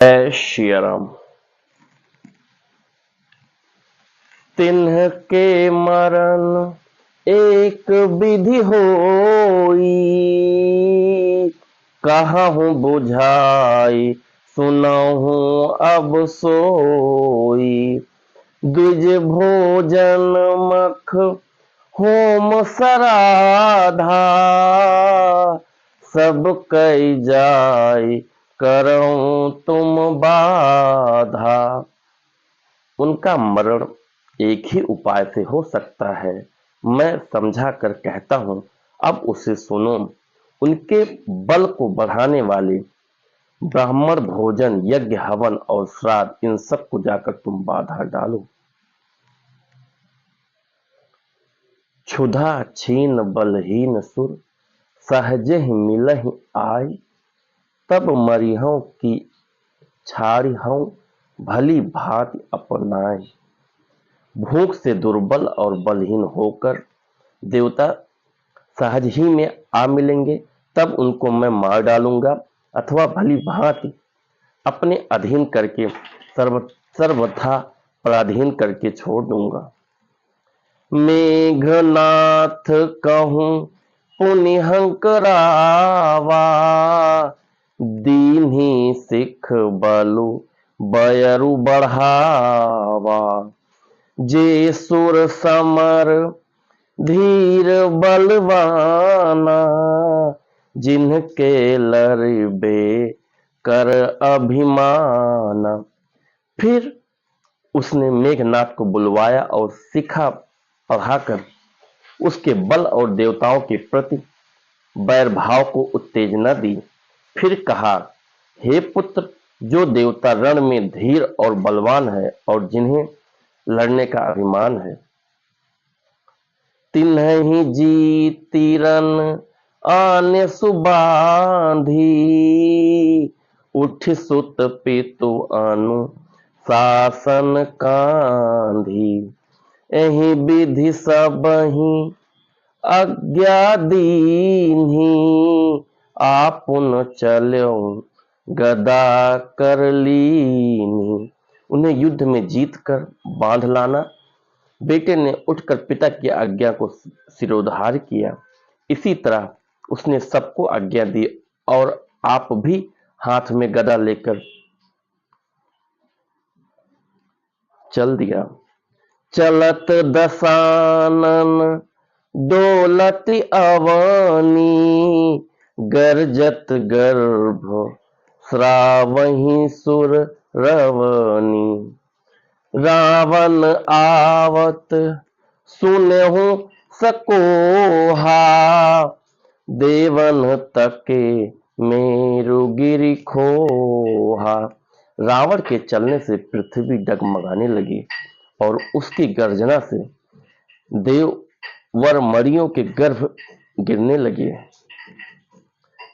जय श्री राम। तिन्ह के मरण एक विधि होई, कहूँ बुझाई सुनहु अब सोई। द्विज भोजन मख होम सराधा, सब कई जाय करऊं तुम बाधा। उनका मरण एक ही उपाय से हो सकता है, मैं समझा कर कहता हूं, अब उसे सुनो। उनके बल को बढ़ाने वाले ब्राह्मण भोजन, यज्ञ, हवन और श्राद्ध, इन सब को जाकर तुम बाधा डालो। क्षुधा छीन बलहीन सुर, सहजे ही मिलहि आय। तब मरिहं की छाड़िहं भली भांति अपनाय। भूख से दुर्बल और बलहीन होकर देवता सहज ही में आ मिलेंगे, तब उनको मैं मार डालूंगा अथवा भली भांति अपने अधीन करके सर्वथा पराधीन करके छोड़ दूंगा। मेघनाथ कहूं पुनिहंकरावा, दीन्ही सिख बलु बयरु बढ़ावा। जे सुर समर धीर बलवाना, जिनके लरबे कर अभिमाना। फिर उसने मेघनाथ को बुलवाया और शिखा बढ़ाकर उसके बल और देवताओं के प्रति बैर भाव को उत्तेजना दी। फिर कहा, हे पुत्र, जो देवता रण में धीर और बलवान है और जिन्हें लड़ने का अभिमान है, तिन्हि जीतिरन आने सुबांधी। उठ सुत पितु अनु शासन कांधी। एहि विधि सबहि आज्ञा दीन्ही, आपुन चल्यो गदा कर लीन्ही। उन्हें युद्ध में जीतकर बांध लाना। बेटे ने उठकर पिता की आज्ञा को सिरोधार्य किया। इसी तरह उसने सबको आज्ञा दी और आप भी हाथ में गदा लेकर चल दिया। चलत दसानन डोलत अवनी, गर्जत गर्भ श्रावहि सुर रवनी। रावण आवत सुनहु सकोहा, देवन तके मेरु गिरि खोहा। रावण के चलने से पृथ्वी डगमगाने लगी और उसकी गर्जना से देववर मणियों के गर्भ गिरने लगे।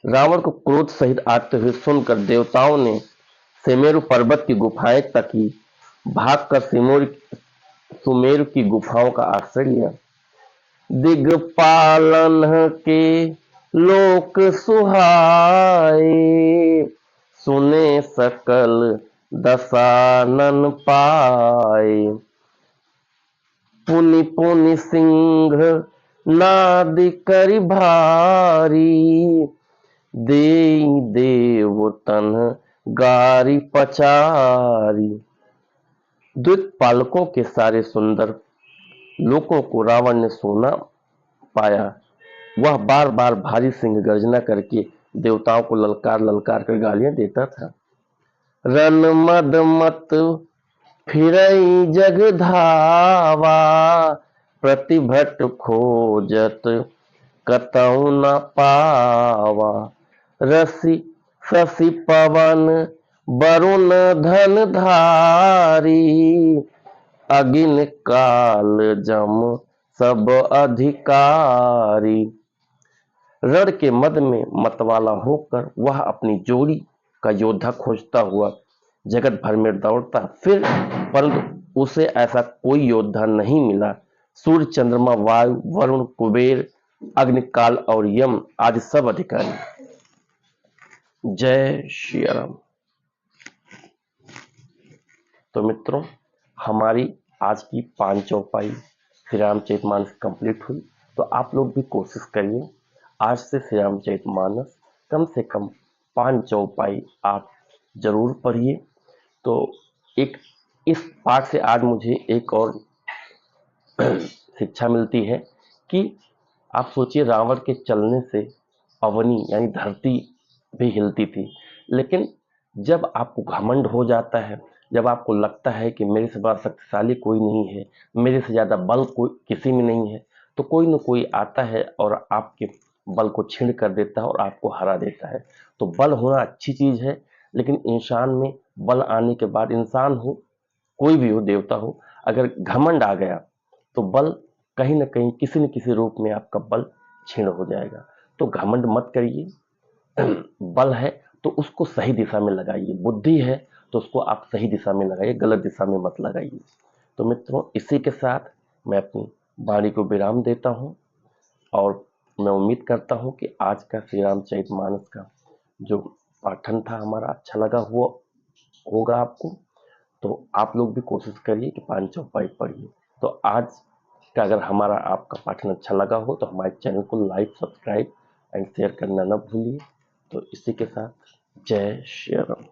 रावण को क्रोध सहित आते हुए सुनकर देवताओं ने सुमेरु पर्वत की गुफाएं तकी, भागकर सुमेरु की गुफाओं का आश्रय लिया। दिग्पालन के लोक सुहाए, सुने सकल दसानन पाए। पुनि पुनि सिंह नाद करि भारी, देई देवतन गारी पचारी। द्विपालकों के सारे सुंदर लोकों को रावण ने सोना पाया। वह बार बार भारी सिंह गर्जना करके देवताओं को ललकार ललकार कर गालियां देता था। रन मद मत फिरई जग धावा, प्रतिभट खोजत कतहु न पावा। रसि शशि पवन वरुण धन धारी, अगिन काल जम सब अधिकारी। रण के मद में मतवाला होकर वह अपनी जोड़ी का योद्धा खोजता हुआ जगत भर में दौड़ता, फिर परंतु उसे ऐसा कोई योद्धा नहीं मिला। सूर्य, चंद्रमा, वायु, वरुण, कुबेर, अग्निकाल और यम आदि सब अधिकारी। जय श्री राम। तो मित्रों, हमारी आज की 5 चौपाई श्री रामचरितमानस कंप्लीट हुई। तो आप लोग भी कोशिश करिए आज से श्री रामचरितमानस कम से कम 5 चौपाई आप जरूर पढ़िए। तो एक इस पाठ से आज मुझे एक और शिक्षा मिलती है कि आप सोचिए, रावण के चलने से अवनी यानी धरती भी हिलती थी, लेकिन जब आपको घमंड हो जाता है, जब आपको लगता है कि मेरे से बड़ा शक्तिशाली कोई नहीं है, मेरे से ज्यादा बल कोई किसी में नहीं है, तो कोई न कोई आता है और आपके बल को छीण कर देता है और आपको हरा देता है। तो बल होना अच्छी चीज है, लेकिन इंसान में बल आने के बाद, इंसान हो कोई भी हो, देवता हो, अगर घमंड आ गया तो बल कहीं ना कहीं किसी न किसी रूप में आपका बल छीण हो जाएगा। तो घमंड मत करिए। बल है तो उसको सही दिशा में लगाइए, बुद्धि है तो उसको आप सही दिशा में लगाइए, गलत दिशा में मत लगाइए। तो मित्रों, इसी के साथ मैं अपनी वाणी को विराम देता हूं और मैं उम्मीद करता हूं कि आज का श्री रामचरितमानस का जो पाठन था हमारा अच्छा लगा हुआ होगा आपको। तो आप लोग भी कोशिश करिए कि 5 चौपाई पढ़िए। तो आज का अगर हमारा आपका पाठन अच्छा लगा हो तो हमारे चैनल को लाइक, सब्सक्राइब एंड शेयर करना न भूलिए। तो इसी के साथ जय श्री राम।